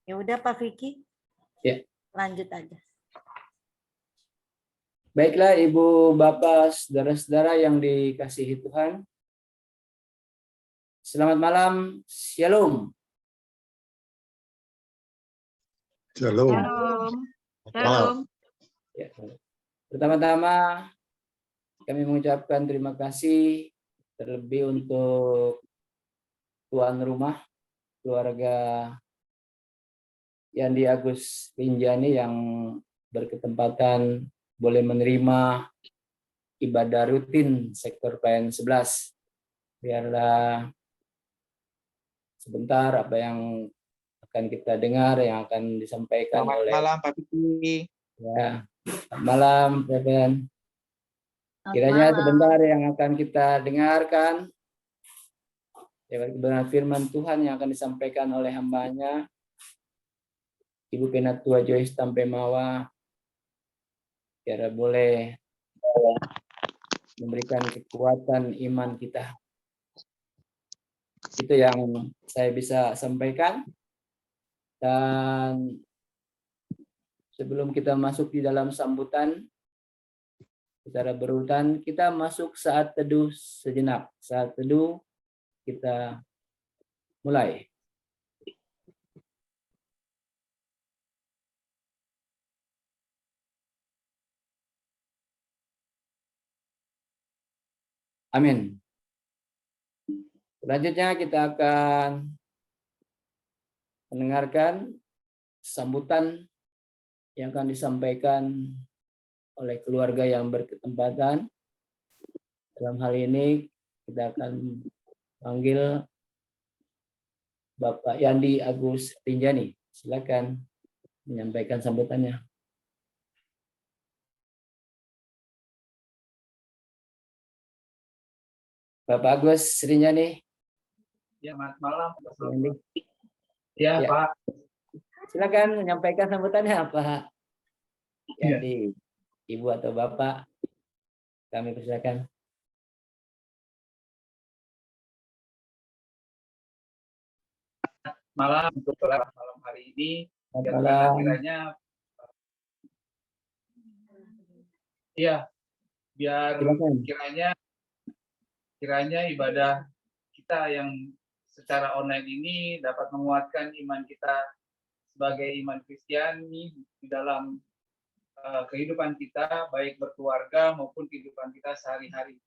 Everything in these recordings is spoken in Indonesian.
Ya udah Pak Vicky. Ya. Lanjut aja. Baiklah Ibu, Bapak, saudara-saudara yang dikasihi Tuhan. Selamat malam, Shalom. Shalom. Shalom. Shalom. Ya. Pertama-tama kami mengucapkan terima kasih terlebih untuk tuan rumah keluarga Yandi Agus Rinjani yang berkesempatan boleh menerima ibadah rutin sektor PN 11. Biarlah sebentar apa yang akan kita dengar, yang akan disampaikan oleh. Selamat malam Pak Vicky. Ya, selamat malam Reven. Kiranya sebentar yang akan kita dengarkan lewat kebenaran firman Tuhan yang akan disampaikan oleh hambanya Ibu Penatua Joyce Tampemawa, biar boleh memberikan kekuatan iman kita. Itu yang saya bisa sampaikan. Dan sebelum kita masuk di dalam sambutan secara berurutan, kita masuk saat teduh sejenak. Saat teduh kita mulai. Amin. Selanjutnya kita akan mendengarkan sambutan yang akan disampaikan oleh keluarga yang berkesempatan. Dalam hal ini kita akan panggil Bapak Yandi Agus Rinjani. Silakan menyampaikan sambutannya. Bapak Agus Rinjani. Ya, selamat malam. Ya. Pak. Silakan menyampaikan sambutannya Pak. Ya. Jadi Ibu atau Bapak, kami persilakan. Malam untuk malam hari ini. Malam. Biar kiranya ibadah kita yang secara online ini dapat menguatkan iman kita sebagai iman Kristiani di dalam kehidupan kita, baik berkeluarga maupun kehidupan kita sehari-hari.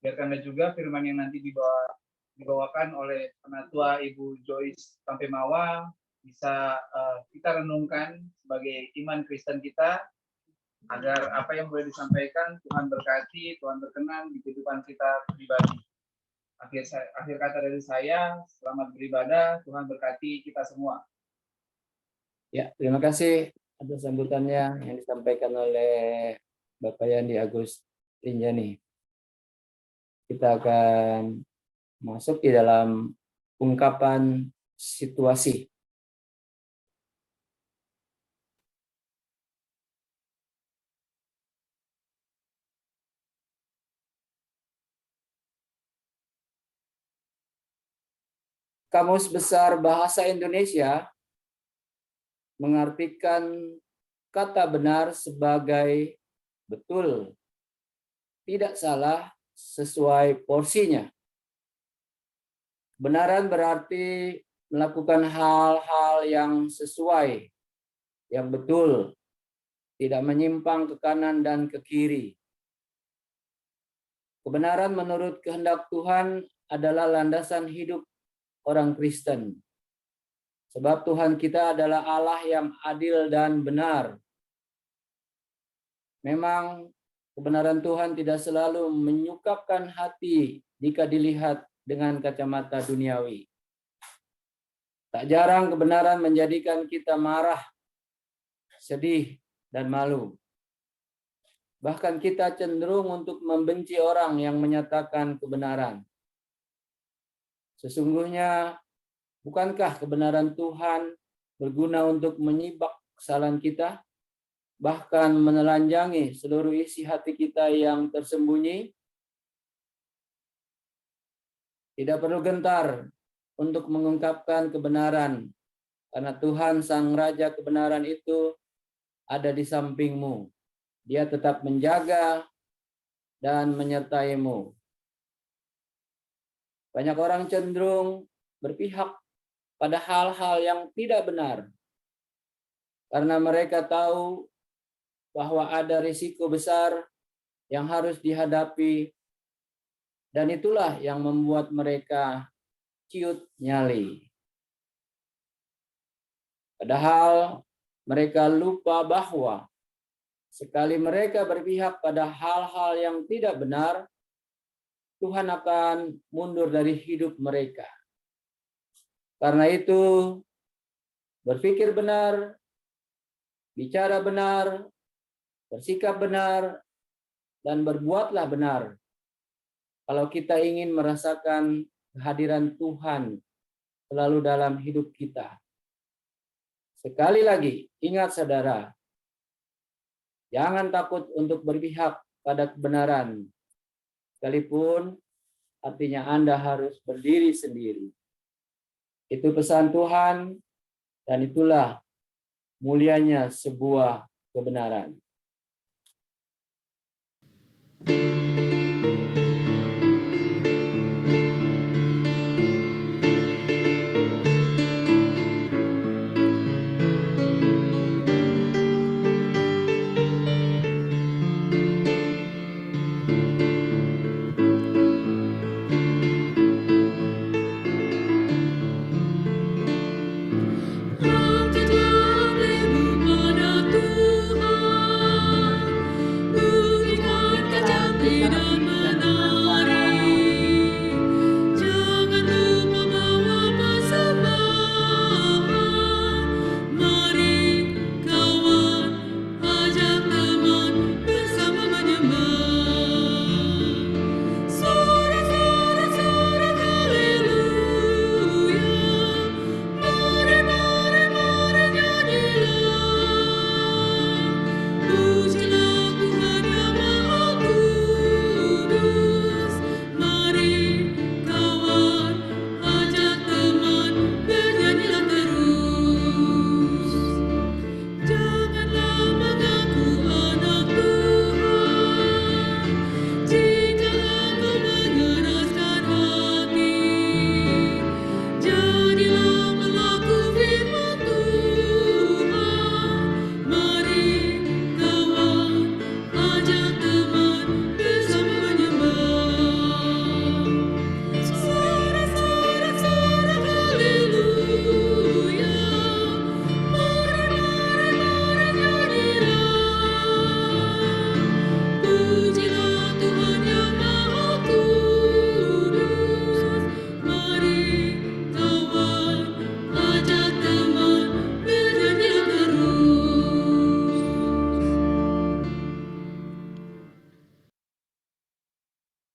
Biarkan juga firman yang nanti dibawakan oleh Penatua Ibu Joyce Tampemawa bisa kita renungkan sebagai iman Kristen kita, agar apa yang boleh disampaikan Tuhan berkati, Tuhan berkenan di kehidupan kita pribadi. Akhir kata dari saya, selamat beribadah, Tuhan berkati kita semua. Ya, terima kasih atas sambutannya yang disampaikan oleh Bapak Yandi Agus Rinjani. Kita akan masuk di dalam ungkapan situasi. Kamus Besar Bahasa Indonesia mengartikan kata benar sebagai betul, tidak salah, sesuai porsinya. Kebenaran berarti melakukan hal-hal yang sesuai, yang betul, tidak menyimpang ke kanan dan ke kiri. Kebenaran menurut kehendak Tuhan adalah landasan hidup orang Kristen. Sebab Tuhan kita adalah Allah yang adil dan benar. Memang kebenaran Tuhan tidak selalu menyukapkan hati jika dilihat dengan kacamata duniawi. Tak jarang kebenaran menjadikan kita marah, sedih, dan malu. Bahkan kita cenderung untuk membenci orang yang menyatakan kebenaran. Sesungguhnya, bukankah kebenaran Tuhan berguna untuk menyibak kesalahan kita, bahkan menelanjangi seluruh isi hati kita yang tersembunyi? Tidak perlu gentar untuk mengungkapkan kebenaran Karena Tuhan Sang Raja kebenaran itu ada di sampingmu. Dia tetap menjaga dan menyertaimu. Banyak orang cenderung berpihak pada hal-hal yang tidak benar. Karena mereka tahu bahwa ada risiko besar yang harus dihadapi. Dan itulah yang membuat mereka ciut nyali. Padahal mereka lupa bahwa sekali mereka berpihak pada hal-hal yang tidak benar, Tuhan akan mundur dari hidup mereka. Karena itu, berpikir benar, bicara benar, bersikap benar, dan berbuatlah benar. Kalau kita ingin merasakan kehadiran Tuhan selalu dalam hidup kita. Sekali lagi, ingat saudara, jangan takut untuk berpihak pada kebenaran, sekalipun artinya Anda harus berdiri sendiri. Itu pesan Tuhan, dan itulah mulianya sebuah kebenaran.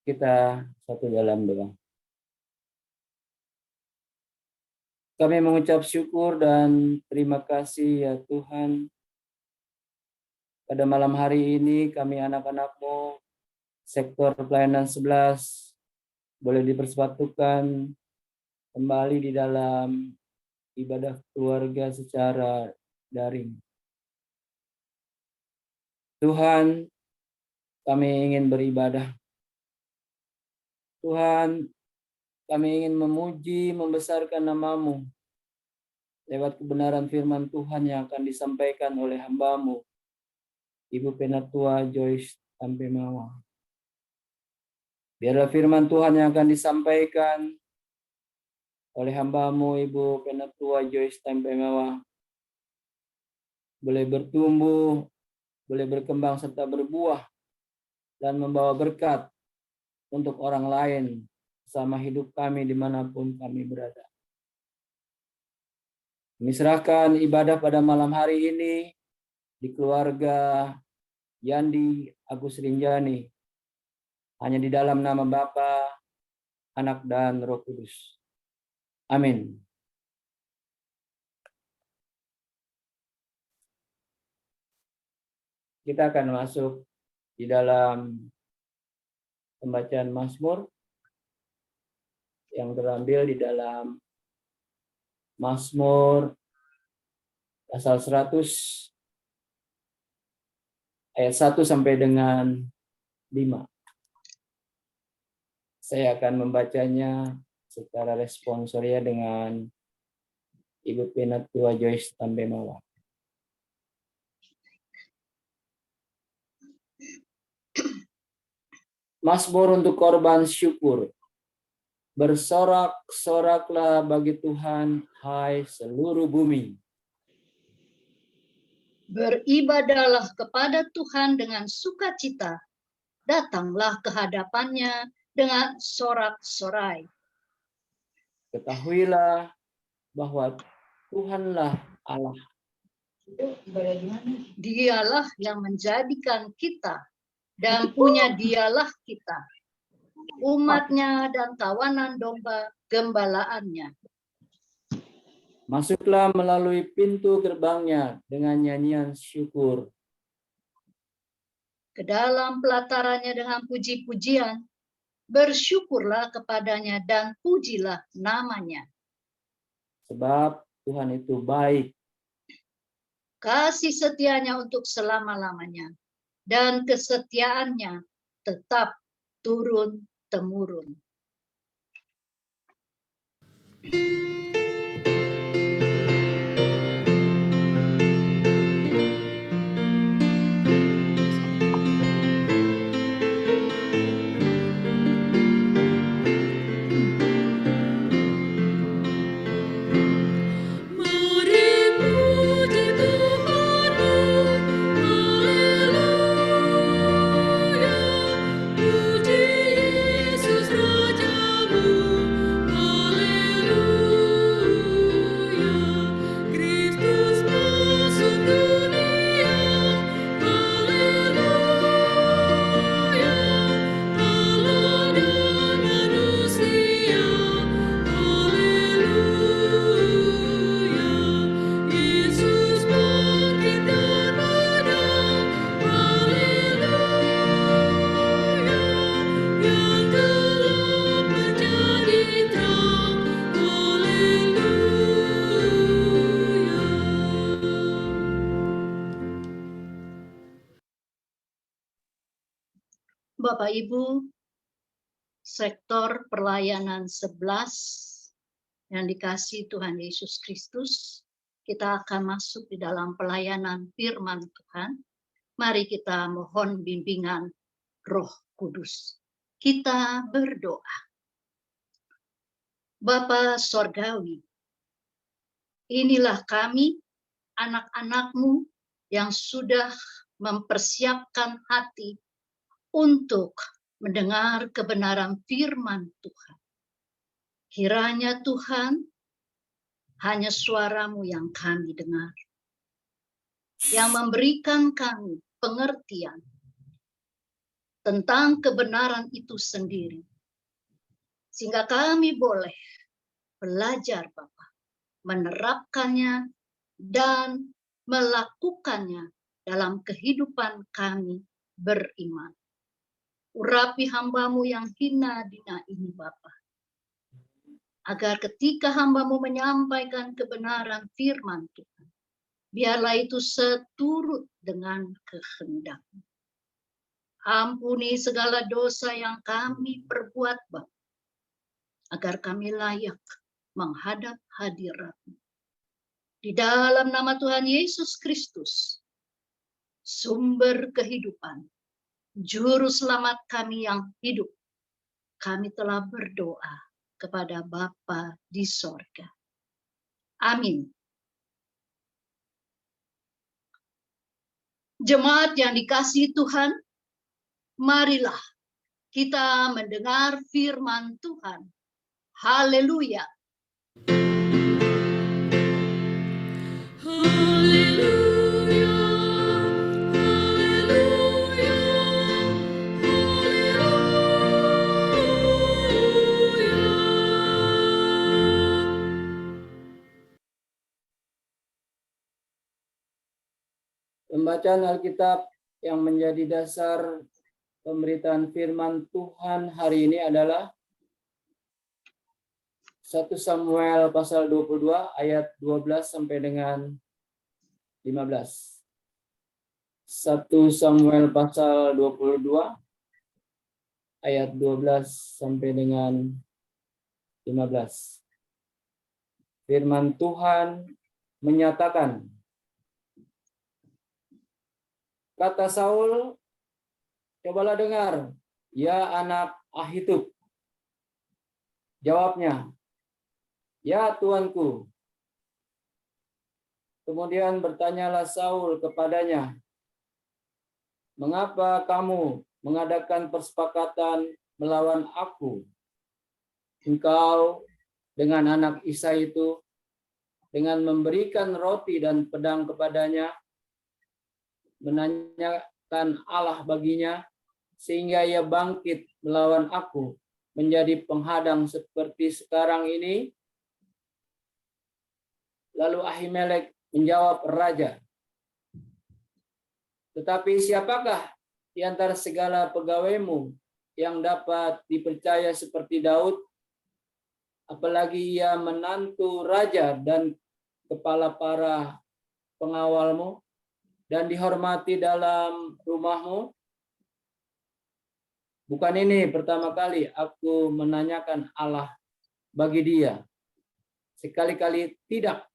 Kita satu dalam doa. Kami mengucap syukur dan terima kasih ya Tuhan. Pada malam hari ini kami anak-anak-Mu sektor pelayanan 11 boleh dipersatukan kembali di dalam ibadah keluarga secara daring. Tuhan, kami ingin beribadah. Tuhan, kami ingin memuji, membesarkan nama-Mu lewat kebenaran firman Tuhan yang akan disampaikan oleh hamba-Mu, Ibu Penatua Joyce Tampemawa. Biarlah firman Tuhan yang akan disampaikan oleh hamba-Mu, Ibu Penatua Joyce Tampemawa, boleh bertumbuh, boleh berkembang serta berbuah, dan membawa berkat untuk orang lain sama hidup kami dimanapun kami berada. Kami serahkan ibadah pada malam hari ini di keluarga Yandi Agus Rinjani, hanya di dalam nama Bapa, Anak, dan Roh Kudus. Amin. Kita akan masuk di dalam pembacaan Mazmur yang terambil di dalam Mazmur pasal 100 ayat 1 sampai dengan 5. Saya akan membacanya secara responsoria dengan Ibu Penatua Joyce Tambemawa. Mazmur untuk korban syukur. Bersorak-soraklah bagi Tuhan, hai seluruh bumi. Beribadahlah kepada Tuhan dengan sukacita. Datanglah ke hadapannya dengan sorak-sorai. Ketahuilah bahwa Tuhanlah Allah. Dialah yang menjadikan kita dan punya dialah kita, umatnya dan kawanan domba gembalaannya. Masuklah melalui pintu gerbangnya dengan nyanyian syukur. Ke dalam pelatarannya dengan puji-pujian, bersyukurlah kepadanya dan pujilah namanya. Sebab Tuhan itu baik, Kasih setianya untuk selama-lamanya, dan kesetiaannya tetap turun-temurun. Bapak Ibu, sektor pelayanan 11 yang dikasihi Tuhan Yesus Kristus, kita akan masuk di dalam pelayanan firman Tuhan. Mari kita mohon bimbingan Roh Kudus. Kita berdoa. Bapa Sorgawi, inilah kami, anak-anak-Mu yang sudah mempersiapkan hati untuk mendengar kebenaran firman Tuhan. Kiranya Tuhan, hanya suara-Mu yang kami dengar, yang memberikan kami pengertian tentang kebenaran itu sendiri, sehingga kami boleh belajar Bapa, menerapkannya dan melakukannya dalam kehidupan kami beriman. Urapi hamba-Mu yang hina dina ini Bapa, agar ketika hamba-Mu menyampaikan kebenaran firman Tuhan, biarlah itu seturut dengan kehendak-Mu. Ampuni segala dosa yang kami perbuat Bapa, agar kami layak menghadap hadirat-Mu. Di dalam nama Tuhan Yesus Kristus, sumber kehidupan, Juru Selamat kami yang hidup, kami telah berdoa kepada Bapa di sorga. Amin. Jemaat yang dikasihi Tuhan, marilah kita mendengar firman Tuhan. Haleluya. Pembacaan Alkitab yang menjadi dasar pemberitaan firman Tuhan hari ini adalah 1 Samuel pasal 22 ayat 12 sampai dengan 15. 1 Samuel pasal 22 ayat 12 sampai dengan 15. Firman Tuhan menyatakan, kata Saul, cobalah dengar, ya anak Ahitub. Jawabnya, ya tuanku. Kemudian bertanyalah Saul kepadanya, mengapa kamu mengadakan persepakatan melawan aku? Engkau dengan anak Isai itu, dengan memberikan roti dan pedang kepadanya, menanyakan Allah baginya, sehingga ia bangkit melawan aku, menjadi penghadang seperti sekarang ini. Lalu Ahimelek menjawab raja, tetapi siapakah di antara segala pegawaimu yang dapat dipercaya seperti Daud? Apalagi ia menantu raja dan kepala para pengawalmu dan dihormati dalam rumahmu. Bukan ini pertama kali aku menanyakan Allah bagi dia. Sekali-kali tidak.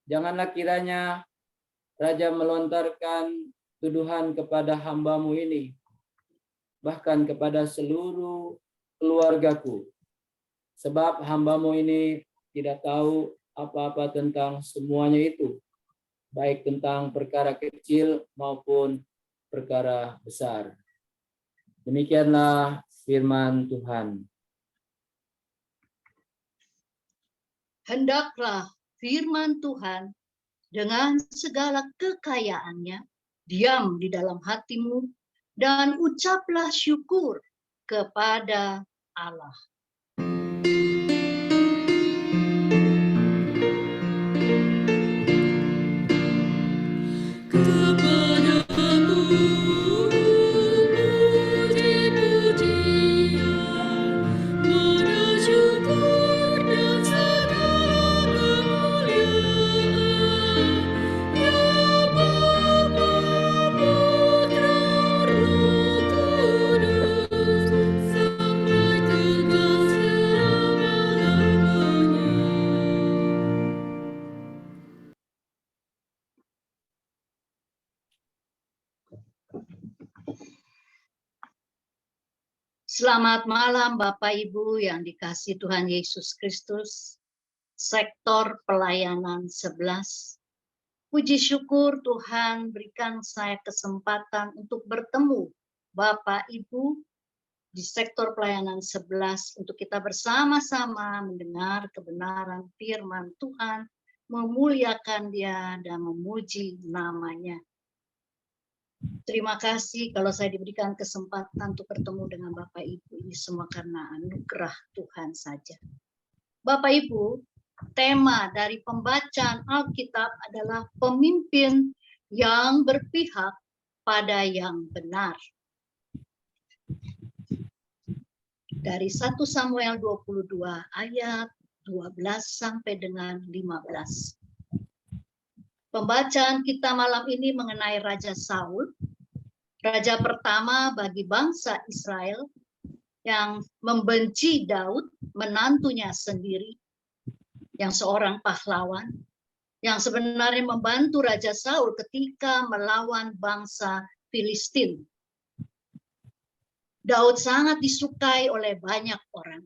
Janganlah kiranya raja melontarkan tuduhan kepada hambamu ini, bahkan kepada seluruh keluargaku. Sebab hambamu ini tidak tahu apa-apa tentang semuanya itu, baik tentang perkara kecil maupun perkara besar. Demikianlah firman Tuhan. Hendaklah firman Tuhan dengan segala kekayaannya diam di dalam hatimu, dan ucaplah syukur kepada Allah. Selamat malam Bapak Ibu yang dikasihi Tuhan Yesus Kristus. Sektor pelayanan 11. Puji syukur Tuhan berikan saya kesempatan untuk bertemu Bapak Ibu di sektor pelayanan 11 untuk kita bersama-sama mendengar kebenaran firman Tuhan, memuliakan Dia dan memuji namanya. Terima kasih kalau saya diberikan kesempatan untuk bertemu dengan Bapak Ibu. Ini semua karena anugerah Tuhan saja. Bapak Ibu, tema dari pembacaan Alkitab adalah pemimpin yang berpihak pada yang benar. Dari 1 Samuel 22 ayat 12 sampai dengan 15. Pembacaan kita malam ini mengenai Raja Saul, raja pertama bagi bangsa Israel yang membenci Daud, menantunya sendiri, yang seorang pahlawan, yang sebenarnya membantu Raja Saul ketika melawan bangsa Filistin. Daud sangat disukai oleh banyak orang.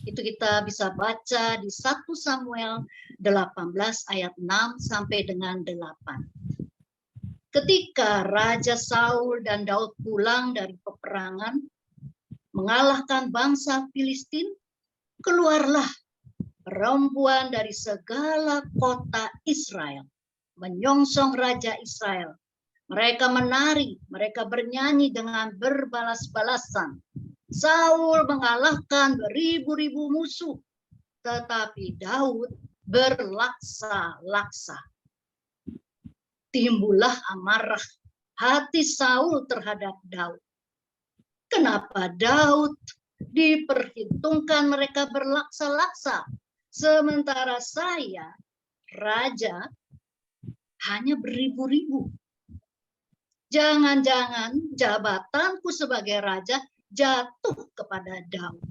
Itu kita bisa baca di 1 Samuel 18 ayat 6 sampai dengan 8. Ketika Raja Saul dan Daud pulang dari peperangan, mengalahkan bangsa Filistin, keluarlah perempuan dari segala kota Israel, menyongsong Raja Israel. Mereka menari, mereka bernyanyi dengan berbalas-balasan. Saul mengalahkan beribu-ribu musuh, tetapi Daud berlaksa-laksa. Timbullah amarah hati Saul terhadap Daud. Kenapa Daud diperhitungkan mereka berlaksa-laksa, sementara saya, raja, hanya beribu-ribu. Jangan-jangan jabatanku sebagai raja jatuh kepada Daud.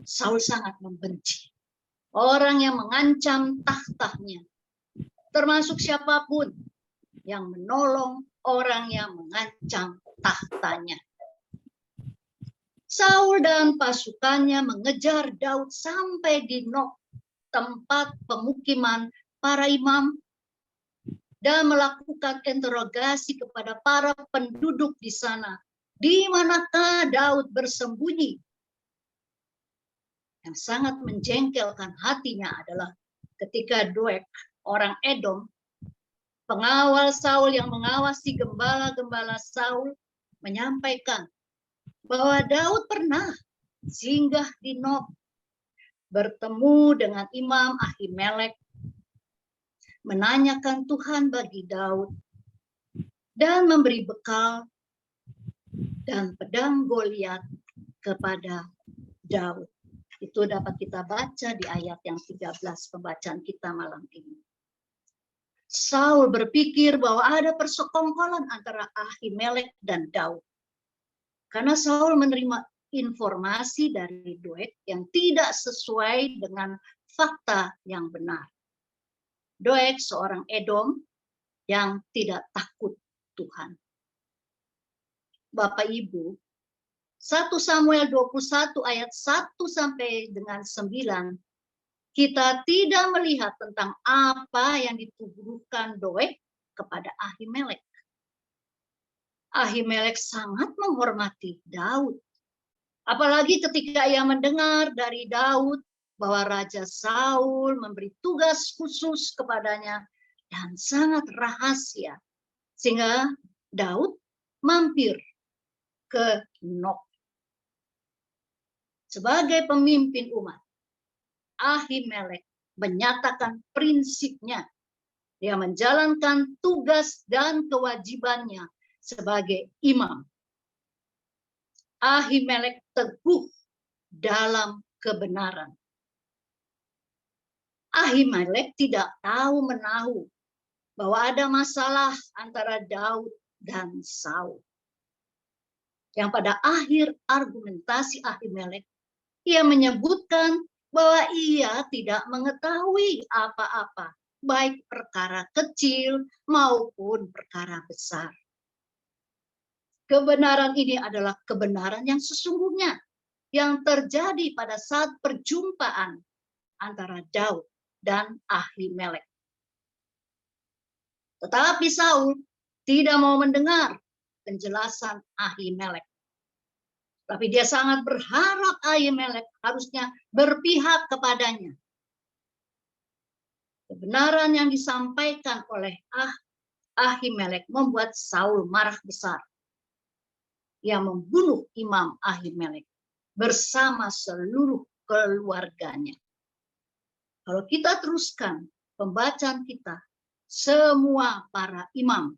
Saul sangat membenci orang yang mengancam tahtanya, termasuk siapapun yang menolong orang yang mengancam tahtanya. Saul dan pasukannya mengejar Daud sampai di Nob, tempat pemukiman para imam, dan melakukan interogasi kepada para penduduk di sana. Di manakah Daud bersembunyi? Yang sangat menjengkelkan hatinya adalah ketika Doeg, orang Edom, pengawal Saul yang mengawasi gembala-gembala Saul, menyampaikan bahwa Daud pernah singgah di Nob, bertemu dengan Imam Ahimelek, menanyakan Tuhan bagi Daud, dan memberi bekal dan pedang Goliat kepada Daud. Itu dapat kita baca di ayat yang 13 pembacaan kita malam ini. Saul berpikir bahwa ada persekongkolan antara Ahimelek dan Daud. Karena Saul menerima informasi dari Doeg yang tidak sesuai dengan fakta yang benar. Doeg seorang Edom yang tidak takut Tuhan. Bapak Ibu, 1 Samuel 21 ayat 1 sampai dengan 9, kita tidak melihat tentang apa yang dituduhkan Doeg kepada Ahimelek. Ahimelek sangat menghormati Daud. Apalagi ketika ia mendengar dari Daud bahwa Raja Saul memberi tugas khusus kepadanya dan sangat rahasia. Sehingga Daud mampir ke Nob. Sebagai pemimpin umat, Ahimelek menyatakan prinsipnya. Dia menjalankan tugas dan kewajibannya sebagai imam. Ahimelek teguh dalam kebenaran. Ahimelek tidak tahu menahu bahwa ada masalah antara Daud dan Saul. Yang pada akhir argumentasi Ahimelek, ia menyebutkan bahwa ia tidak mengetahui apa-apa, baik perkara kecil maupun perkara besar. Kebenaran ini adalah kebenaran yang sesungguhnya, yang terjadi pada saat perjumpaan antara Daud dan Ahimelek. Tetapi Saul tidak mau mendengar penjelasan Ahimelek. Tapi dia sangat berharap Ahimelek harusnya berpihak kepadanya. Kebenaran yang disampaikan oleh Ahimelek membuat Saul marah besar. Ia membunuh Imam Ahimelek bersama seluruh keluarganya. Kalau kita teruskan pembacaan kita, semua para imam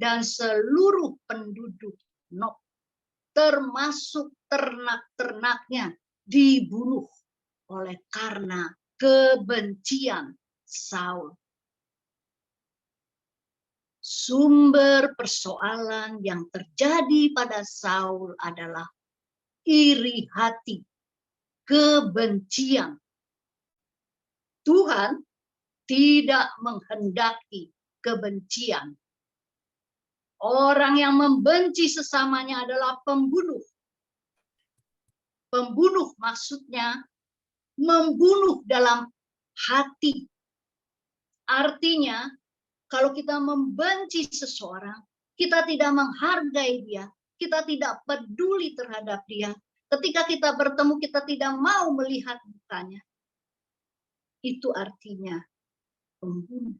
dan seluruh penduduk Nob, termasuk ternak-ternaknya, dibunuh oleh karena kebencian Saul. Sumber persoalan yang terjadi pada Saul adalah iri hati, kebencian. Tuhan tidak menghendaki kebencian. Orang yang membenci sesamanya adalah pembunuh. Pembunuh maksudnya membunuh dalam hati. Artinya, kalau kita membenci seseorang, kita tidak menghargai dia, kita tidak peduli terhadap dia. Ketika kita bertemu, kita tidak mau melihat mukanya. Itu artinya pembunuh.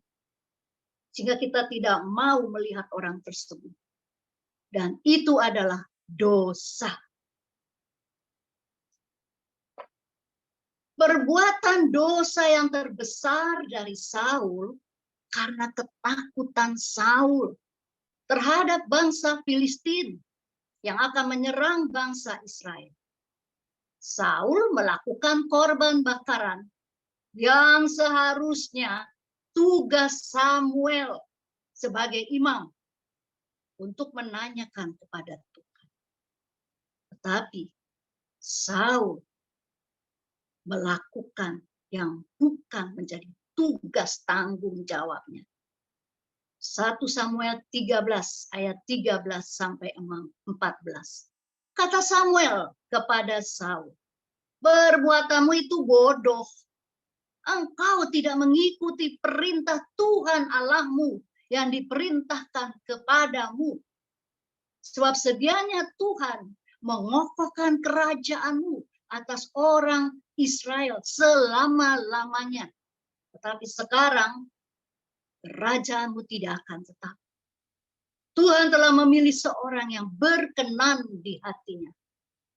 Sehingga kita tidak mau melihat orang tersebut. Dan itu adalah dosa. Perbuatan dosa yang terbesar dari Saul karena ketakutan Saul terhadap bangsa Filistin yang akan menyerang bangsa Israel. Saul melakukan korban bakaran yang seharusnya tugas Samuel sebagai imam untuk menanyakan kepada Tuhan. Tetapi Saul melakukan yang bukan menjadi tugas tanggung jawabnya. 1 Samuel 13 ayat 13 sampai 14. Kata Samuel kepada Saul, perbuatanmu itu bodoh. Engkau tidak mengikuti perintah Tuhan Allahmu yang diperintahkan kepadamu. Sebab sedianya Tuhan mengokohkan kerajaanmu atas orang Israel selama-lamanya. Tetapi sekarang kerajaanmu tidak akan tetap. Tuhan telah memilih seorang yang berkenan di hatinya.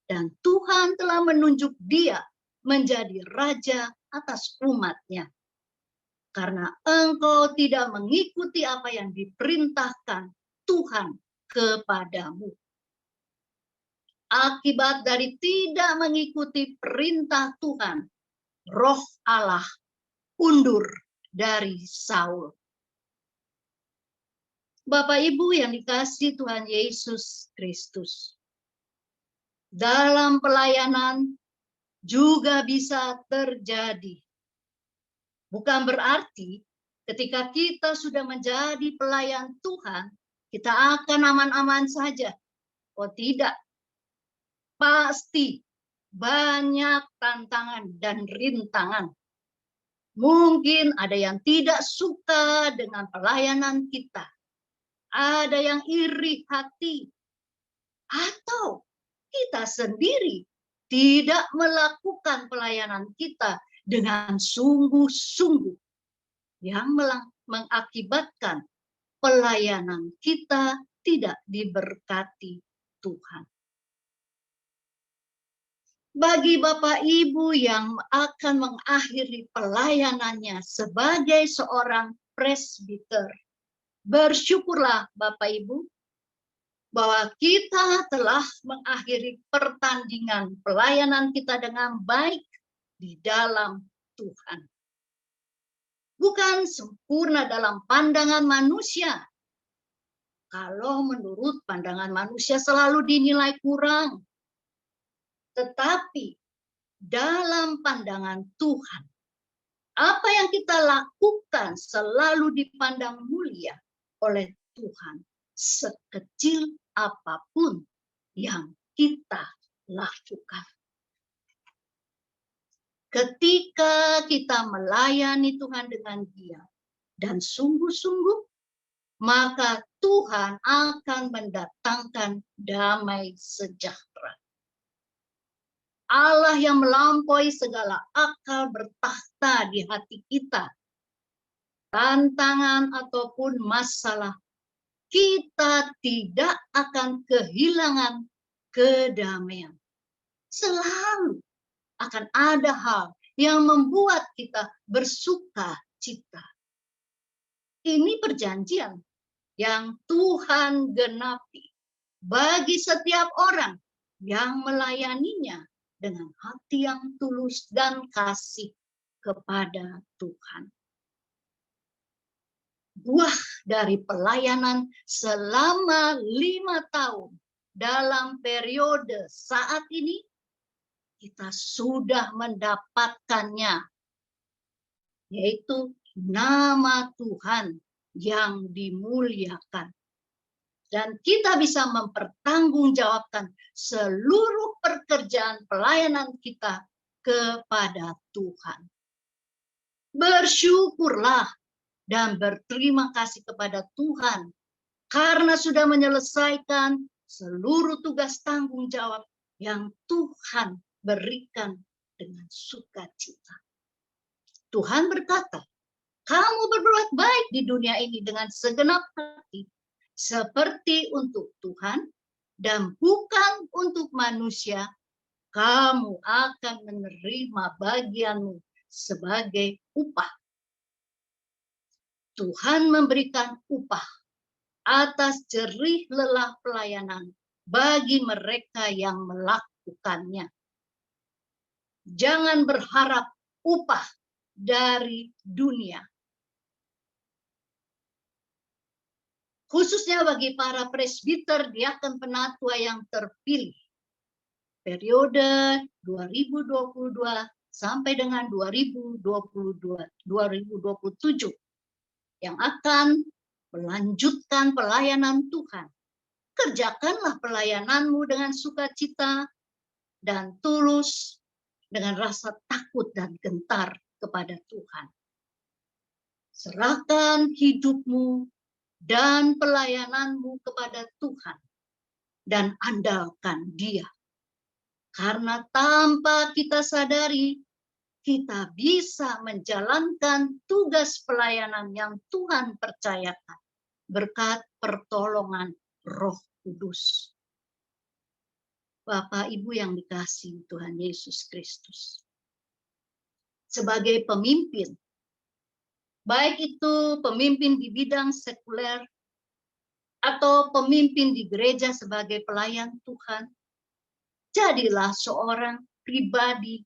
Dan Tuhan telah menunjuk dia menjadi raja atas umatnya. Karena engkau tidak mengikuti apa yang diperintahkan Tuhan kepadamu. Akibat dari tidak mengikuti perintah Tuhan, Roh Allah undur dari Saul. Bapak Ibu yang dikasihi Tuhan Yesus Kristus, dalam pelayanan juga bisa terjadi. Bukan berarti ketika kita sudah menjadi pelayan Tuhan, kita akan aman-aman saja. Oh tidak, pasti banyak tantangan dan rintangan. Mungkin ada yang tidak suka dengan pelayanan kita. Ada yang iri hati. Atau kita sendiri tidak melakukan pelayanan kita dengan sungguh-sungguh. Yang mengakibatkan pelayanan kita tidak diberkati Tuhan. Bagi Bapak Ibu yang akan mengakhiri pelayanannya sebagai seorang presbiter, bersyukurlah Bapak Ibu bahwa kita telah mengakhiri pertandingan pelayanan kita dengan baik di dalam Tuhan. Bukan sempurna dalam pandangan manusia. Kalau menurut pandangan manusia selalu dinilai kurang. Tetapi dalam pandangan Tuhan, apa yang kita lakukan selalu dipandang mulia oleh Tuhan, sekecil apapun yang kita lakukan. Ketika kita melayani Tuhan dengan giat dan sungguh-sungguh, maka Tuhan akan mendatangkan damai sejahtera. Allah yang melampaui segala akal bertakhta di hati kita. Tantangan ataupun masalah, kita tidak akan kehilangan kedamaian. Selalu akan ada hal yang membuat kita bersuka cita. Ini perjanjian yang Tuhan genapi bagi setiap orang yang melayaninya dengan hati yang tulus dan kasih kepada Tuhan. Buah dari pelayanan selama 5 tahun dalam periode saat ini, kita sudah mendapatkannya, yaitu nama Tuhan yang dimuliakan. Dan kita bisa mempertanggungjawabkan seluruh pekerjaan pelayanan kita kepada Tuhan. Bersyukurlah dan berterima kasih kepada Tuhan karena sudah menyelesaikan seluruh tugas tanggung jawab yang Tuhan berikan dengan sukacita. Tuhan berkata, kamu berbuat baik di dunia ini dengan segenap hati, seperti untuk Tuhan dan bukan untuk manusia, kamu akan menerima bagianmu sebagai upah. Tuhan memberikan upah atas jerih lelah pelayanan bagi mereka yang melakukannya. Jangan berharap upah dari dunia. khususnya bagi para presbiter, diakon, penatua yang terpilih periode 2022 sampai dengan 2027 yang akan melanjutkan pelayanan Tuhan. Kerjakanlah pelayananmu dengan sukacita dan tulus, dengan rasa takut dan gentar kepada Tuhan. Serahkan hidupmu dan pelayananmu kepada Tuhan dan andalkan Dia. Karena tanpa kita sadari, kita bisa menjalankan tugas pelayanan yang Tuhan percayakan berkat pertolongan Roh Kudus. Bapak Ibu yang dikasihi Tuhan Yesus Kristus. Sebagai pemimpin, baik itu pemimpin di bidang sekuler atau pemimpin di gereja sebagai pelayan Tuhan, jadilah seorang pribadi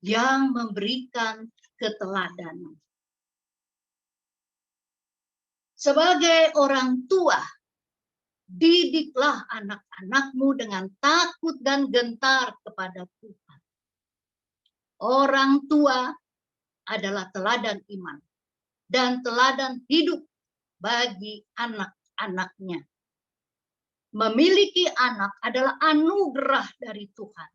yang memberikan keteladanan. Sebagai orang tua, didiklah anak-anakmu dengan takut dan gentar kepada Tuhan. Orang tua adalah teladan iman dan teladan hidup bagi anak-anaknya. Memiliki anak adalah anugerah dari Tuhan.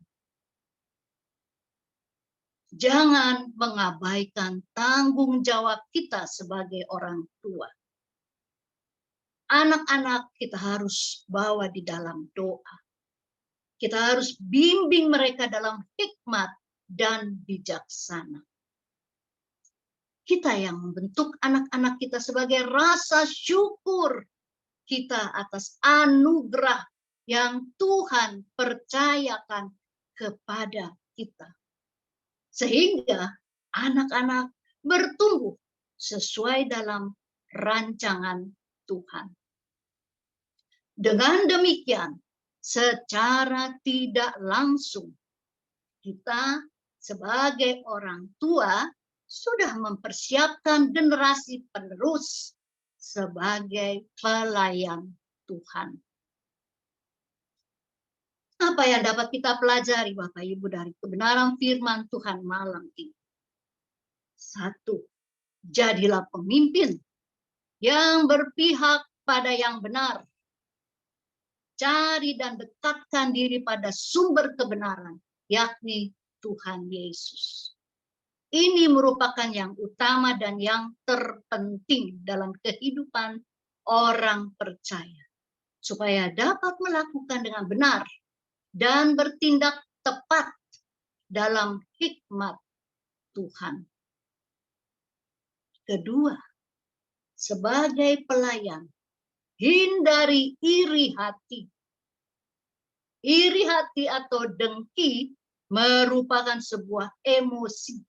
Jangan mengabaikan tanggung jawab kita sebagai orang tua. Anak-anak kita harus bawa di dalam doa. Kita harus bimbing mereka dalam hikmat dan bijaksana. Kita yang membentuk anak-anak kita sebagai rasa syukur kita atas anugerah yang Tuhan percayakan kepada kita. Sehingga anak-anak bertumbuh sesuai dalam rancangan Tuhan. Dengan demikian, secara tidak langsung, kita sebagai orang tua sudah mempersiapkan generasi penerus sebagai pelayan Tuhan. Apa yang dapat kita pelajari Bapak Ibu dari kebenaran firman Tuhan malam ini? 1. Jadilah pemimpin yang berpihak pada yang benar. Cari dan dekatkan diri pada sumber kebenaran, yakni Tuhan Yesus. Ini merupakan yang utama dan yang terpenting dalam kehidupan orang percaya. Supaya dapat melakukan dengan benar dan bertindak tepat dalam hikmat Tuhan. Kedua, sebagai pelayan, hindari iri hati. Iri hati atau dengki merupakan sebuah emosi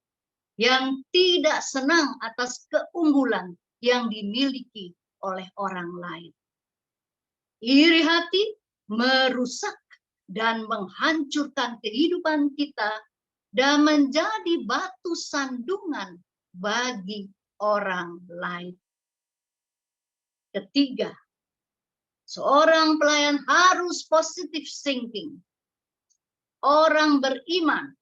yang tidak senang atas keunggulan yang dimiliki oleh orang lain. Iri hati merusak dan menghancurkan kehidupan kita dan menjadi batu sandungan bagi orang lain. Ketiga, seorang pelayan harus positive thinking. Orang beriman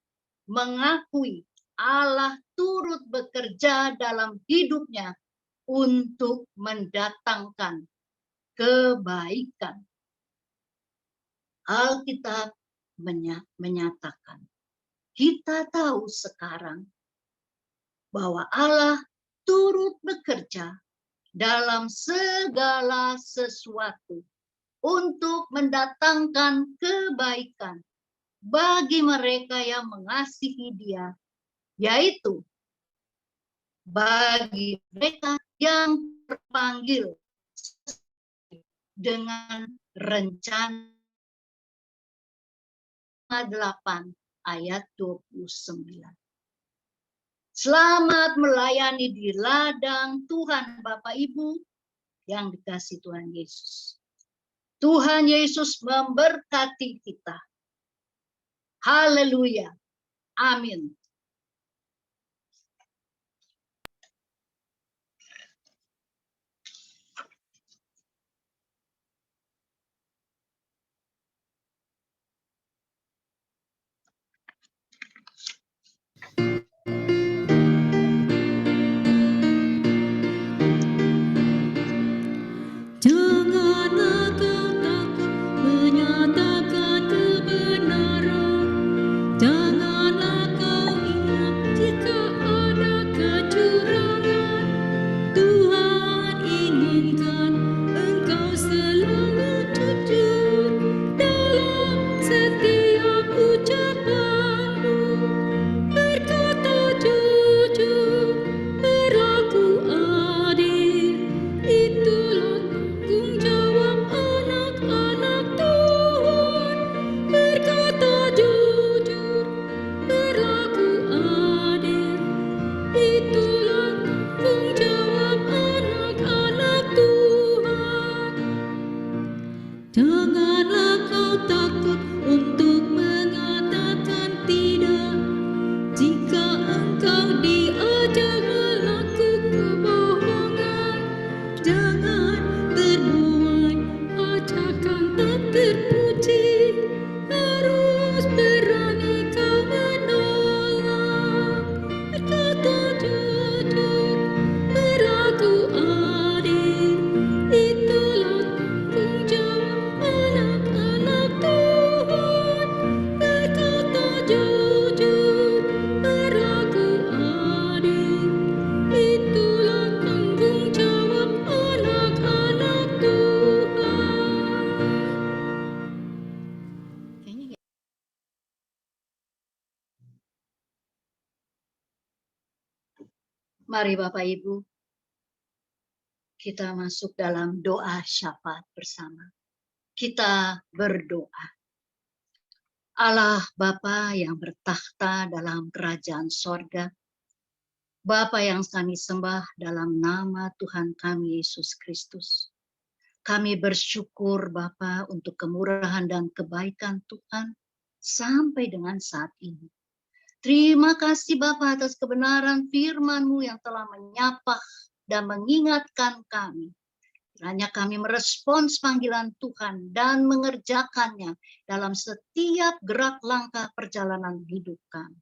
mengakui Allah turut bekerja dalam hidupnya untuk mendatangkan kebaikan. Alkitab menyatakan, kita tahu sekarang bahwa Allah turut bekerja dalam segala sesuatu untuk mendatangkan kebaikan bagi mereka yang mengasihi Dia, yaitu bagi mereka yang terpanggil dengan rencana 8 ayat 29. Selamat melayani di ladang Tuhan Bapak Ibu yang dikasihi Tuhan Yesus. Tuhan Yesus memberkati kita. Haleluya. Amin. setiap ucapanmu, berkata jujur, berlaku adil, itulah tanggung jawab anak-anak Tuhan. Berkata jujur, berlaku adil, itulah tanggung jawab anak-anak Tuhan. Janganlah kau takut untuk mengatakan tidak. Jika engkau diajak melaku kebohongan, jangan terbuai, ajakan tak terpuji. Harus berani kau menolak. Berkata jujur, berlaku adil, itulah tanggung jawab anak-anak Tuhan. Berkata jujur, berlaku adil, itulah tanggung jawab anak-anak Tuhan. Mari Bapak Ibu, kita masuk dalam doa syafaat bersama. Kita berdoa. Allah Bapa yang bertakhta dalam kerajaan sorga, Bapa yang kami sembah dalam nama Tuhan kami Yesus Kristus. Kami bersyukur Bapa untuk kemurahan dan kebaikan Tuhan sampai dengan saat ini. Terima kasih Bapa atas kebenaran firman-Mu yang telah menyapa dan mengingatkan kami. Kiranya kami merespons panggilan Tuhan dan mengerjakannya dalam setiap gerak langkah perjalanan hidup kami.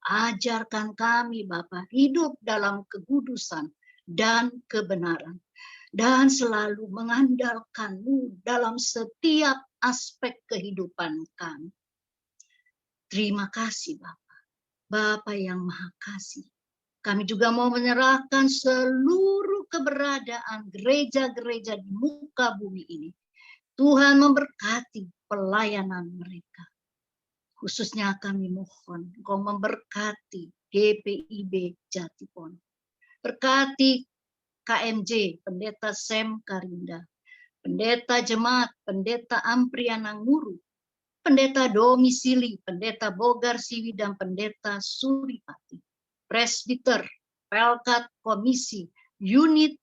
Ajarkan kami Bapa hidup dalam kekudusan dan kebenaran. Dan selalu mengandalkan-Mu dalam setiap aspek kehidupan kami. Terima kasih Bapa. Bapa yang Maha Kasih, kami juga mau menyerahkan seluruh keberadaan gereja-gereja di muka bumi ini. Tuhan memberkati pelayanan mereka. Khususnya kami mohon Engkau memberkati GPIB Jatipon. Berkati KMJ, Pendeta Sem Karinda, Pendeta Jemaat, Pendeta Ampriana Nguru, Pendeta Domisili, Pendeta Bogar Siwi, dan Pendeta Suripati, Presbiter, Pelkat, Komisi, unit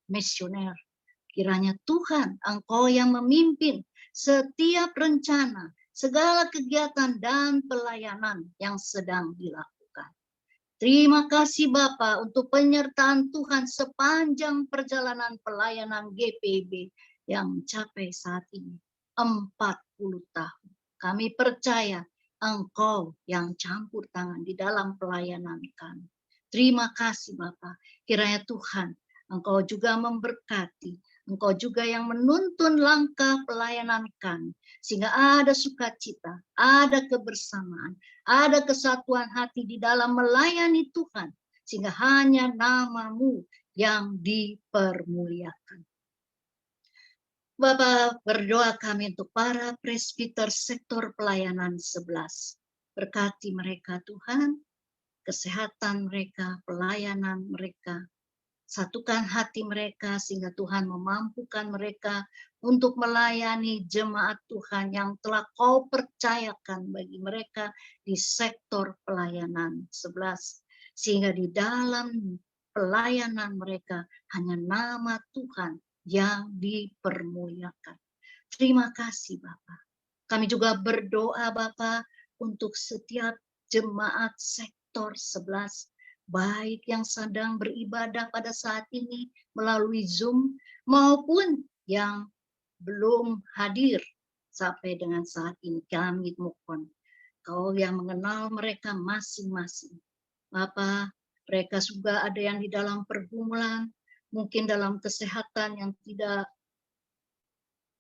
misioner. Kiranya Tuhan, Engkau yang memimpin setiap rencana, segala kegiatan dan pelayanan yang sedang dilakukan. Terima kasih Bapa untuk penyertaan Tuhan sepanjang perjalanan pelayanan GPIB yang mencapai saat ini 40 tahun. Kami percaya Engkau yang campur tangan di dalam pelayanan kami. Terima kasih Bapa. Kiranya Tuhan, Engkau juga memberkati. Engkau juga yang menuntun langkah pelayanan kami. Sehingga ada sukacita, ada kebersamaan, ada kesatuan hati di dalam melayani Tuhan. Sehingga hanya nama-Mu yang dipermuliakan. Bapak, berdoa kami untuk para presbiter sektor pelayanan 11. Berkati mereka Tuhan, kesehatan mereka, pelayanan mereka. Satukan hati mereka sehingga Tuhan memampukan mereka untuk melayani jemaat Tuhan yang telah Kau percayakan bagi mereka di sektor pelayanan 11. Sehingga di dalam pelayanan mereka hanya nama Tuhan yang dipermuliakan. Terima kasih Bapak. Kami juga berdoa Bapak untuk setiap jemaat sektor 11, baik yang sedang beribadah pada saat ini melalui Zoom maupun yang belum hadir sampai dengan saat ini. Kami mohon Kau yang mengenal mereka masing-masing. Bapak, mereka juga ada yang di dalam pergumulan, mungkin dalam kesehatan yang tidak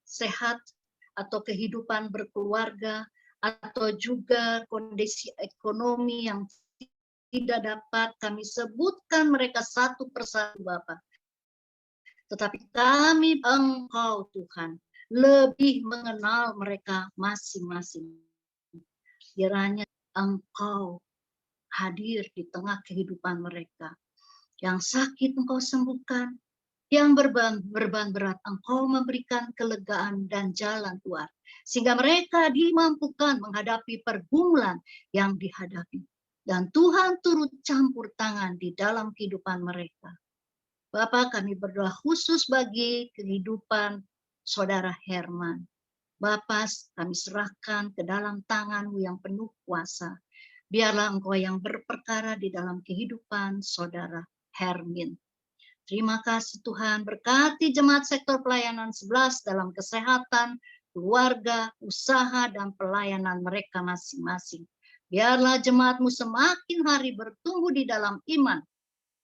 sehat, atau kehidupan berkeluarga, atau juga kondisi ekonomi yang tidak dapat kami sebutkan mereka satu persatu Bapak. Tetapi kami Engkau Tuhan, lebih mengenal mereka masing-masing. Kiranya Engkau hadir di tengah kehidupan mereka. Yang sakit Engkau sembuhkan, yang beban berat Engkau memberikan kelegaan dan jalan keluar, sehingga mereka dimampukan menghadapi pergumulan yang dihadapi. Dan Tuhan turut campur tangan di dalam kehidupan mereka. Bapa, kami berdoa khusus bagi kehidupan Saudara Herman. Bapa, kami serahkan ke dalam tangan-Mu yang penuh kuasa. Biarlah Engkau yang berperkara di dalam kehidupan Saudara Hermin. Terima kasih Tuhan, berkati jemaat sektor pelayanan 11 dalam kesehatan, keluarga, usaha, dan pelayanan mereka masing-masing. Biarlah jemaat-Mu semakin hari bertumbuh di dalam iman,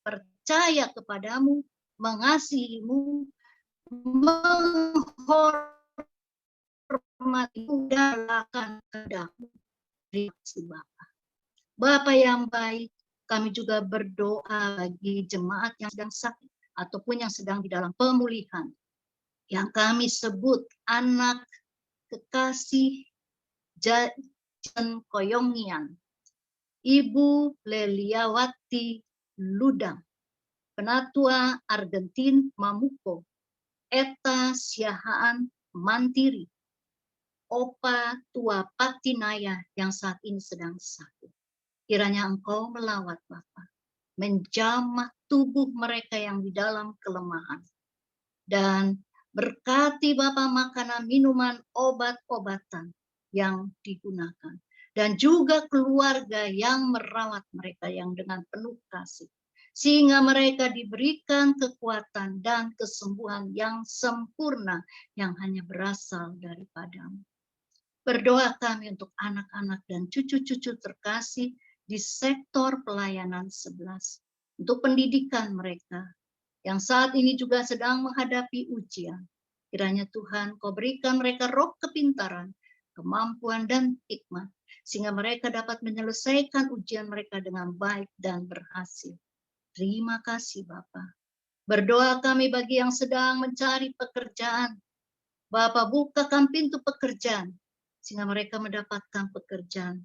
percaya kepadamu, mengasihi-Mu, menghormati-Mu, dan lakukan kehendak-Mu. Terima kasih Bapa. Bapa yang baik, kami juga berdoa bagi jemaat yang sedang sakit ataupun yang sedang di dalam pemulihan. Yang kami sebut anak kekasih Jajan Koyongian, Ibu Leliawati Ludang, Penatua Argentin Mamuko, Eta Siahaan Mantiri, Opa Tua Patinaya yang saat ini sedang sakit. Kiranya Engkau melawat Bapa, menjamah tubuh mereka yang di dalam kelemahan. Dan berkati Bapa makanan, minuman, obat-obatan yang digunakan. Dan juga keluarga yang merawat mereka yang dengan penuh kasih. Sehingga mereka diberikan kekuatan dan kesembuhan yang sempurna yang hanya berasal daripada-Mu. Berdoa kami untuk anak-anak dan cucu-cucu terkasih di sektor pelayanan 11. Untuk pendidikan mereka yang saat ini juga sedang menghadapi ujian. Kiranya Tuhan Kau berikan mereka roh kepintaran, kemampuan dan hikmat, sehingga mereka dapat menyelesaikan ujian mereka dengan baik dan berhasil. Terima kasih Bapa. Berdoa kami bagi yang sedang mencari pekerjaan. Bapa, bukakan pintu pekerjaan, sehingga mereka mendapatkan pekerjaan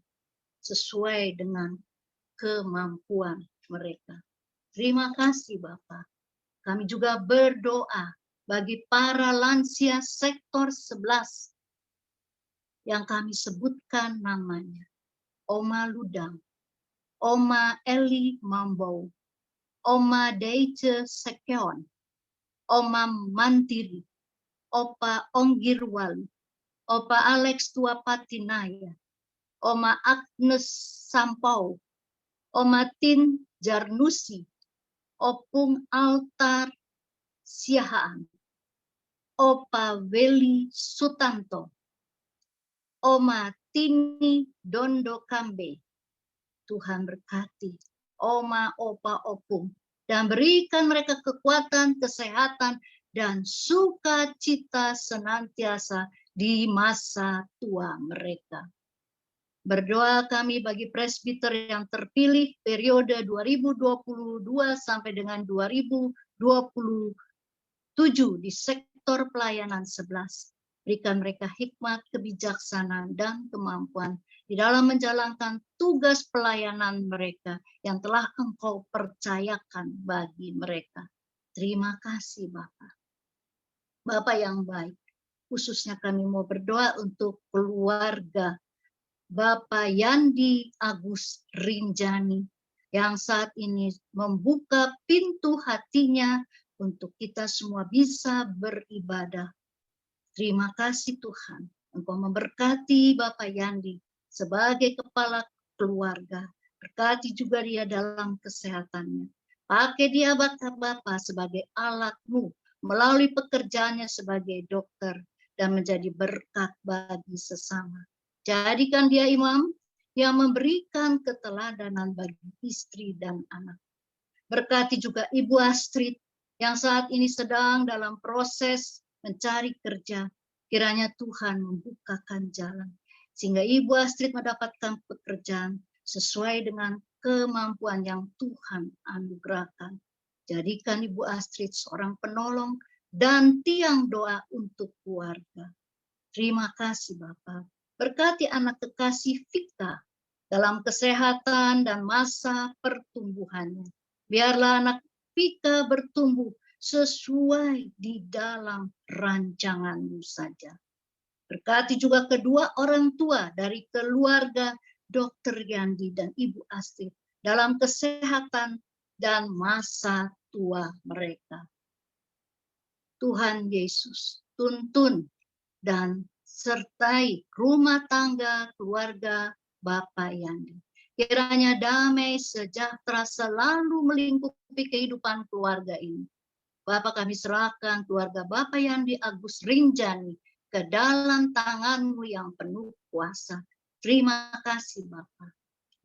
sesuai dengan kemampuan mereka. Terima kasih Bapa. Kami juga berdoa bagi para lansia sektor 11 yang kami sebutkan namanya. Oma Ludang, Oma Eli Mambou, Oma Deice Sekeon, Oma Mantiri, Opa Onggirwali, Opa Alex Tua Patinaya, Oma Agnes Sampau, Oma Tin Jarnusi, Opung Altar Siahaan, Opa Weli Sutanto, Oma Tini Dondo Kambe. Tuhan berkati Oma, Opa, Opung, dan berikan mereka kekuatan, kesehatan, dan sukacita senantiasa di masa tua mereka. Berdoa kami bagi presbiter yang terpilih periode 2022 sampai dengan 2027 di sektor pelayanan 11. Berikan mereka hikmat, kebijaksanaan, dan kemampuan di dalam menjalankan tugas pelayanan mereka yang telah Engkau percayakan bagi mereka. Terima kasih Bapak. Bapak yang baik, khususnya kami mau berdoa untuk keluarga Bapak Yandi Agus Rinjani yang saat ini membuka pintu hatinya untuk kita semua bisa beribadah. Terima kasih Tuhan, Engkau memberkati Bapak Yandi sebagai kepala keluarga. Berkati juga dia dalam kesehatannya. Pakai dia Bapak sebagai alat-Mu melalui pekerjaannya sebagai dokter dan menjadi berkat bagi sesama. Jadikan dia imam yang memberikan keteladanan bagi istri dan anak. Berkati juga Ibu Astrid yang saat ini sedang dalam proses mencari kerja. Kiranya Tuhan membukakan jalan. Sehingga Ibu Astrid mendapatkan pekerjaan sesuai dengan kemampuan yang Tuhan anugerahkan. Jadikan Ibu Astrid seorang penolong dan tiang doa untuk keluarga. Terima kasih Bapa. Berkati anak kekasih Vika dalam kesehatan dan masa pertumbuhannya. Biarlah anak Vika bertumbuh sesuai di dalam rancangan-Mu saja. Berkati juga kedua orang tua dari keluarga Dr. Yandi dan Ibu Astrid dalam kesehatan dan masa tua mereka. Tuhan Yesus, tuntun dan sertai rumah tangga keluarga Bapak Yandi. Kiranya damai sejahtera selalu melingkupi kehidupan keluarga ini. Bapak, kami serahkan keluarga Bapak Yandi Agus Rinjani ke dalam tangan-Mu yang penuh kuasa. Terima kasih Bapak.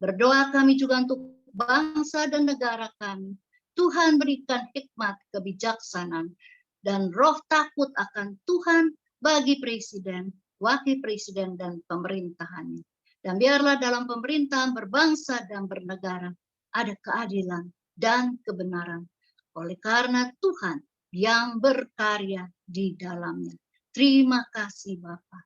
Berdoa kami juga untuk bangsa dan negara kami. Tuhan berikan hikmat, kebijaksanaan, dan roh takut akan Tuhan bagi presiden, wakil presiden, dan pemerintahannya. Dan biarlah dalam pemerintahan berbangsa dan bernegara ada keadilan dan kebenaran. Oleh karena Tuhan yang berkarya di dalamnya. Terima kasih Bapa.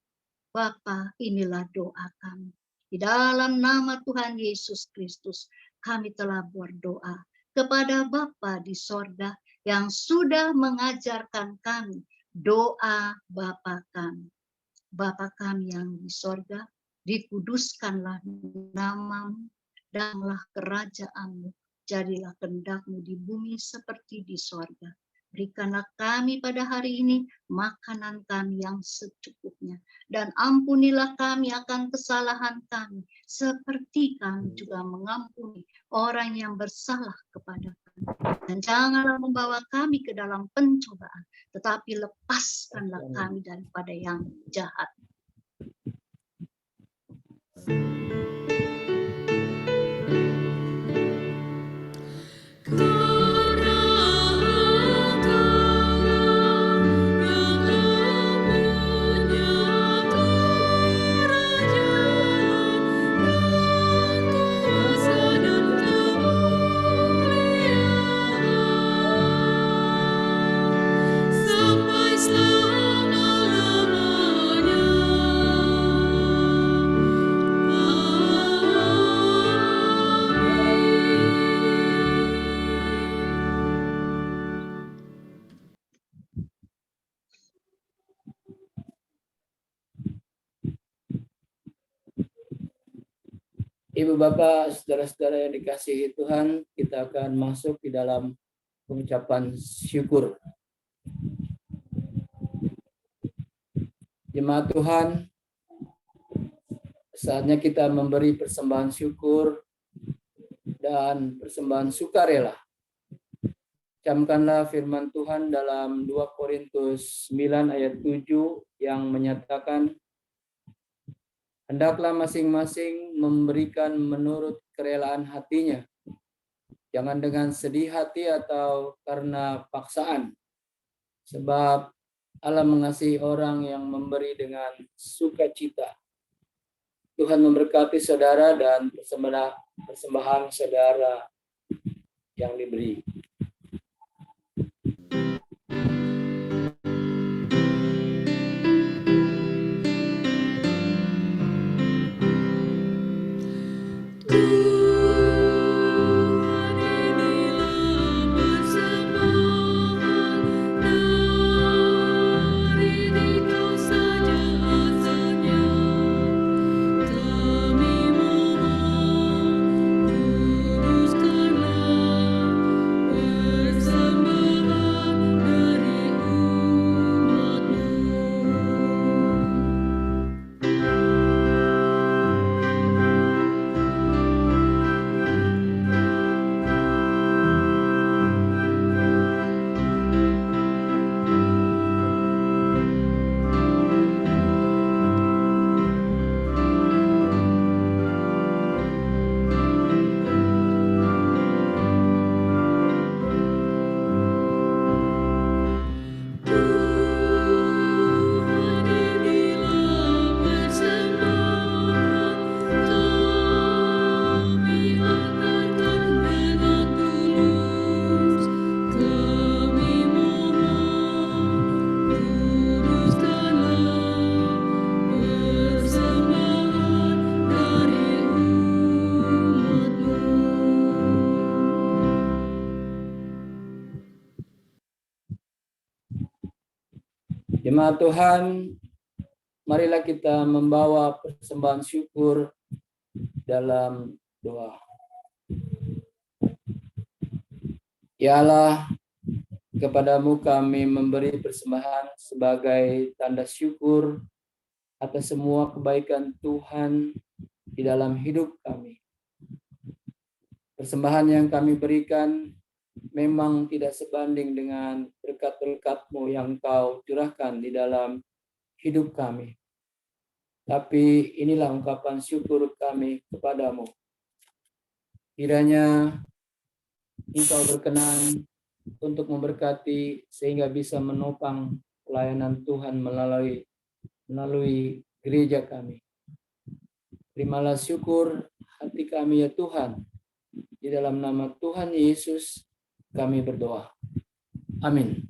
Bapa, inilah doa kami. Di dalam nama Tuhan Yesus Kristus, kami telah berdoa kepada Bapa di sorga yang sudah mengajarkan kami doa Bapa kami. Bapa kami yang di sorga, dikuduskanlah nama-Mu, datanglah kerajaan-Mu, jadilah kehendak-Mu di bumi seperti di sorga. Berikanlah kami pada hari ini makanan kami yang secukupnya. Dan ampunilah kami akan kesalahan kami. Seperti kami juga mengampuni orang yang bersalah kepada kami. Dan janganlah membawa kami ke dalam pencobaan. Tetapi lepaskanlah kami daripada yang jahat. Sampai selama-lamanya. Ibu Bapak, saudara-saudara yang dikasihi Tuhan, kita akan masuk di dalam pengucapan syukur. Jemaat Tuhan, saatnya kita memberi persembahan syukur dan persembahan sukarela. Camkanlah firman Tuhan dalam 2 Korintus 9 ayat 7 yang menyatakan, hendaklah masing-masing memberikan menurut kerelaan hatinya, jangan dengan sedih hati atau karena paksaan, sebab Allah mengasihi orang yang memberi dengan sukacita. Tuhan memberkati saudara dan persembahan saudara yang diberi. Jemaat Tuhan, marilah kita membawa persembahan syukur dalam doa. Ya Allah, kepadamu kami memberi persembahan sebagai tanda syukur atas semua kebaikan Tuhan di dalam hidup kami. Persembahan yang kami berikan memang tidak sebanding dengan berkat-berkat-Mu yang Kau curahkan di dalam hidup kami. Tapi inilah ungkapan syukur kami kepadamu. Kiranya Engkau berkenan untuk memberkati sehingga bisa menopang pelayanan Tuhan melalui gereja kami. Terimalah syukur hati kami ya Tuhan. Di dalam nama Tuhan Yesus kami berdoa. Amin.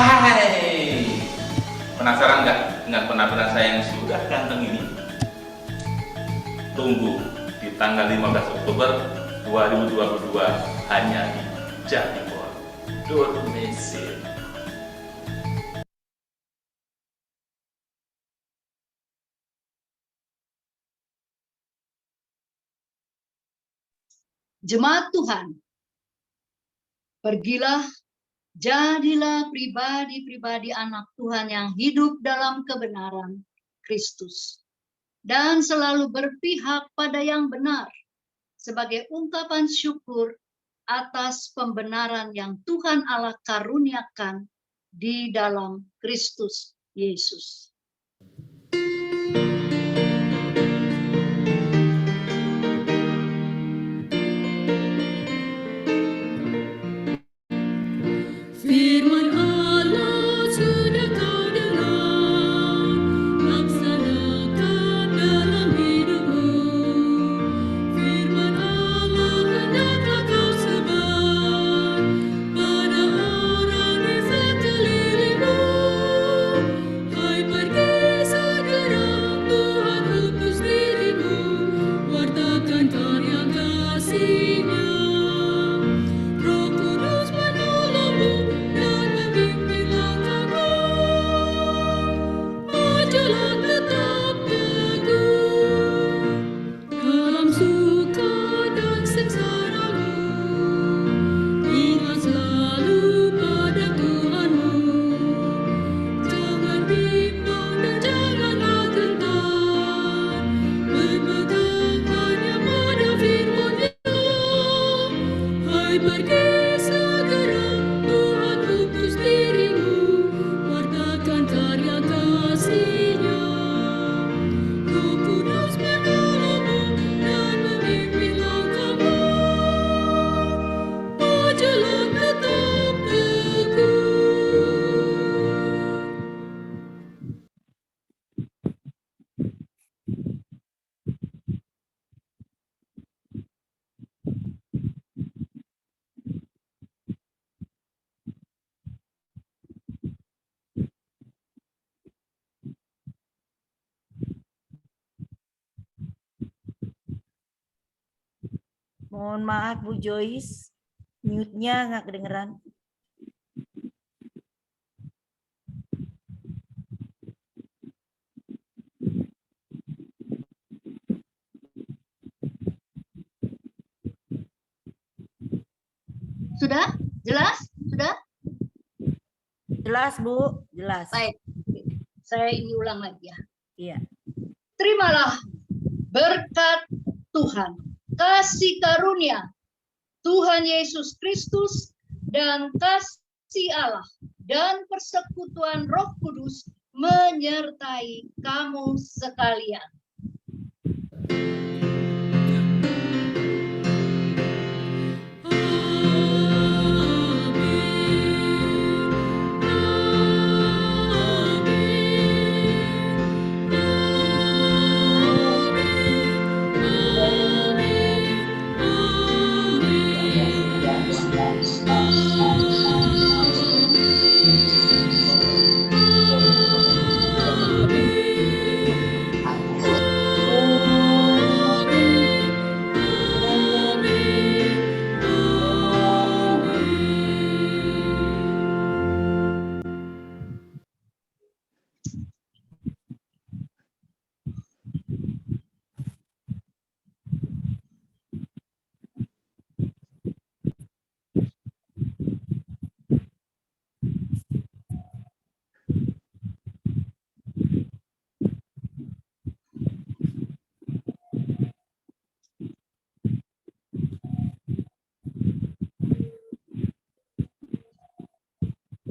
Hai, penasaran nggak dengan penampilan saya yang sudah ganteng ini? Tunggu di tanggal 15 Oktober 2022 hanya di Jatimor. Don't miss it. Jemaat Tuhan, pergilah, jadilah pribadi-pribadi anak Tuhan yang hidup dalam kebenaran Kristus dan selalu berpihak pada yang benar sebagai ungkapan syukur atas pembenaran yang Tuhan Allah karuniakan di dalam Kristus Yesus. Firman Allah sudah kau dengar, laksanakan dalam hidupmu. Firman Allah hendaklah kau sebar pada orang di sekelilingmu. Hai, pergi segera, Tuhan utus dirimu, wartakan karya kasih-Nya. Roh Kudus menolongmu dan memimpin langkahmu. Majulah tetap teguh dalam suka dan sengsaramu. Ingat selalu pada Tuhanmu. Jangan bimbang dan janganlah gentar. Berpegang hanya pada firman-Nya. Hai, pergi segera, Tuhan utus dirimu, wartakan karya kasih-Nya. Roh Kudus menolongmu dan memimpin langkahmu. Majulah tetap teguh. Mohon maaf Bu Joyce, mute-nya nggak kedengeran. Sudah? Jelas? Sudah? Jelas Bu, jelas. Baik. Saya ini ulang lagi ya. Iya. Terimalah berkat Tuhan, kasih karunia Tuhan Yesus Kristus dan kasih Allah dan persekutuan Roh Kudus menyertai kamu sekalian.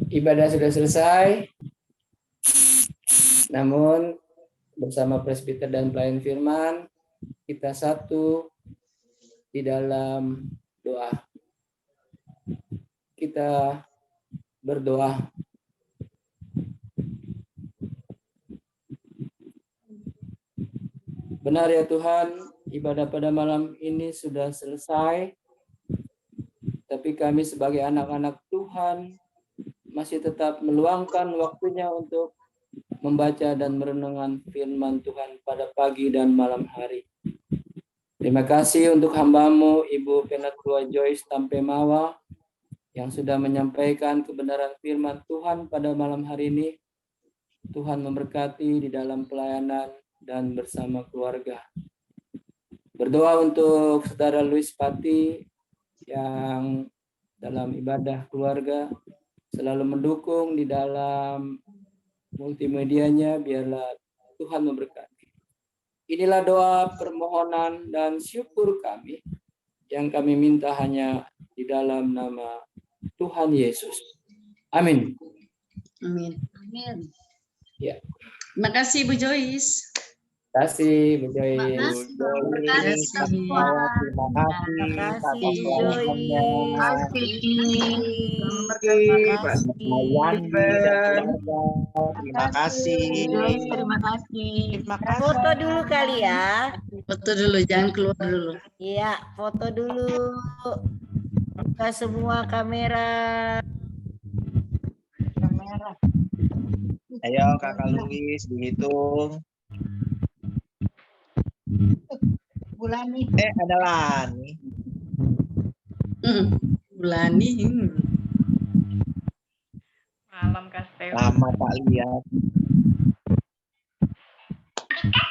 Ibadah sudah selesai. Namun bersama presbiter dan pelayan firman kita satu di dalam doa. Kita berdoa. Benar ya Tuhan, ibadah pada malam ini sudah selesai. Tapi kami sebagai anak-anak Tuhan masih tetap meluangkan waktunya untuk membaca dan merenungkan firman Tuhan pada pagi dan malam hari. Terima kasih untuk hamba-Mu, Ibu Penatua Joyce Tampemawa, yang sudah menyampaikan kebenaran firman Tuhan pada malam hari ini. Tuhan memberkati di dalam pelayanan dan bersama keluarga. Berdoa untuk Saudara Luis Pati yang dalam ibadah keluarga selalu mendukung di dalam multimedianya, biarlah Tuhan memberkati. Inilah doa, permohonan, dan syukur kami yang kami minta hanya di dalam nama Tuhan Yesus. Amin. Amin. Amin. Ya. Terima kasih Bu Joyce. Terima kasih, Bu Joyce. Terima kasih. Terima kasih, Bu Joyce. Terima kasih. Terima kasih. Foto dulu kali ya. Foto dulu, jangan keluar dulu. Iya, foto dulu. Buka semua kamera. Ayo Kakak Luis dihitung. Bulani. Ada Lani. Bulani. Malam Kastel. Lama tak lihat.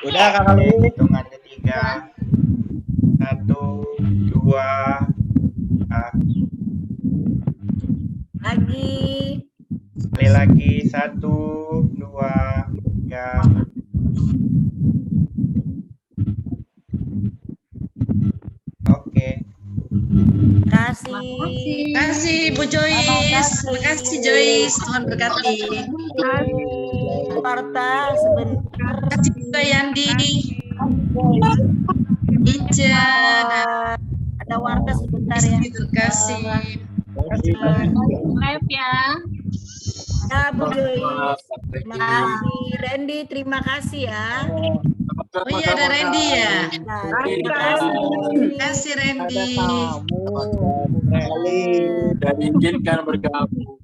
Udah Kakak Luis. Hitungan ketiga. 1, 2. Lagi. Sekali lagi. 1, 2, 3. Oke. Kasih. Kasih Bu Joyce. Terima kasih Joyce. Tuhan berkati. Parta sebentar. Terima kasih juga Yandi. Ica. Ada warta sebentar ya. Terima kasih. Live ya. Ya, Bu Joyce. Terima kasih. Randy, terima kasih ya. Oh iya ada Randy ya. Nah, terima kasih. Terima kasih Randy. Dan izinkan bergabung.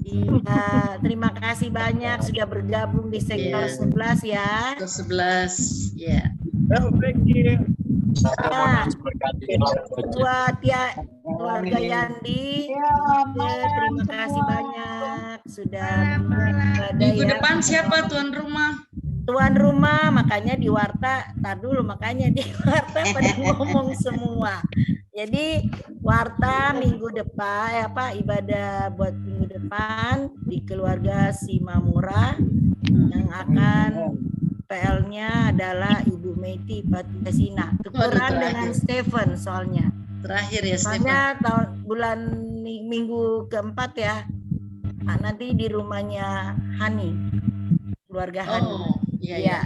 Iya, terima kasih banyak sudah bergabung di sektor Iya. 11 ya. 11. Ya. Nah, buat ya keluarga Yandi, terima kasih banyak sudah ada Minggu ya. depan siapa tuan rumah? Tuan rumah, makanya di warta, tar dulu makanya di warta pada ngomong semua. Jadi warta minggu depan ibadah buat minggu depan di keluarga Simamura yang akan PL-nya adalah Ibu Meti Patiasina. Tukeran terakhir. dengan Stephen soalnya. Terakhir ya Stephen. Soalnya bulan minggu keempat ya. Nah, nanti di rumahnya Hani. Keluarga Hani. Oh, iya. Iya.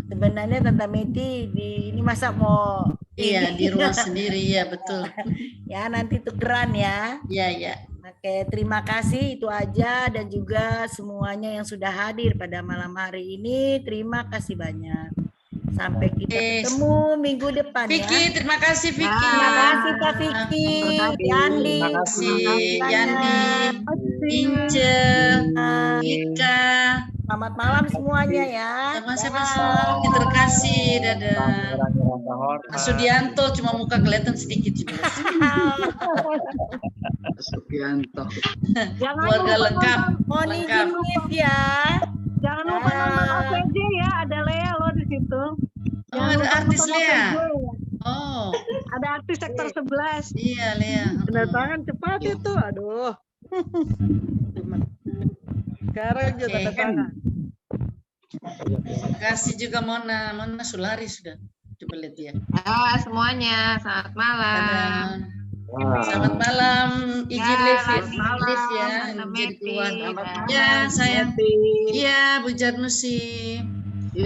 Sebenarnya Tante Meti ini masa mau Iya, di rumah sendiri ya, betul. ya nanti tukeran ya. Iya, iya. Oke, terima kasih itu aja dan juga semuanya yang sudah hadir pada malam hari ini. Terima kasih banyak. Sampai kita ketemu minggu depan ya. Vicky, terima kasih Vicky. Terima kasih Kak Vicky, Yandi, Terima kasih Yandi, Ince, Ika. Selamat malam semuanya ya. Sama-sama. Terima kasih, dadah. Mas Sudianto cuma muka kelihatan sedikit juga. Sugianto. Keluarga lengkap. Mohon izin live ya. Jangan lupa nonton OPJ ya, ada Lea loh di situ. Oh, ada artis Lea. Oh, Ada artis sektor 11. iya Lea. Penerbangan cepat itu, aduh. Sekarang juga tanda tangan. Terima kasih juga Mona. Mona Sulari sudah. Coba lihat ya. Semuanya, selamat malam. Selamat malam. Izin live ya. Live ya. Izin keluar. Ya, sayang. Iya, Bu Jarnusi.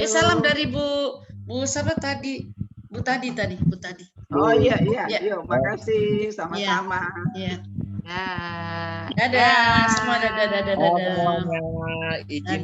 Salam dari Bu siapa tadi? Bu Tadi. Oh iya, Ya. yuk, makasih, sama-sama. Iya. Ya. Dadah, semua dadah. Izin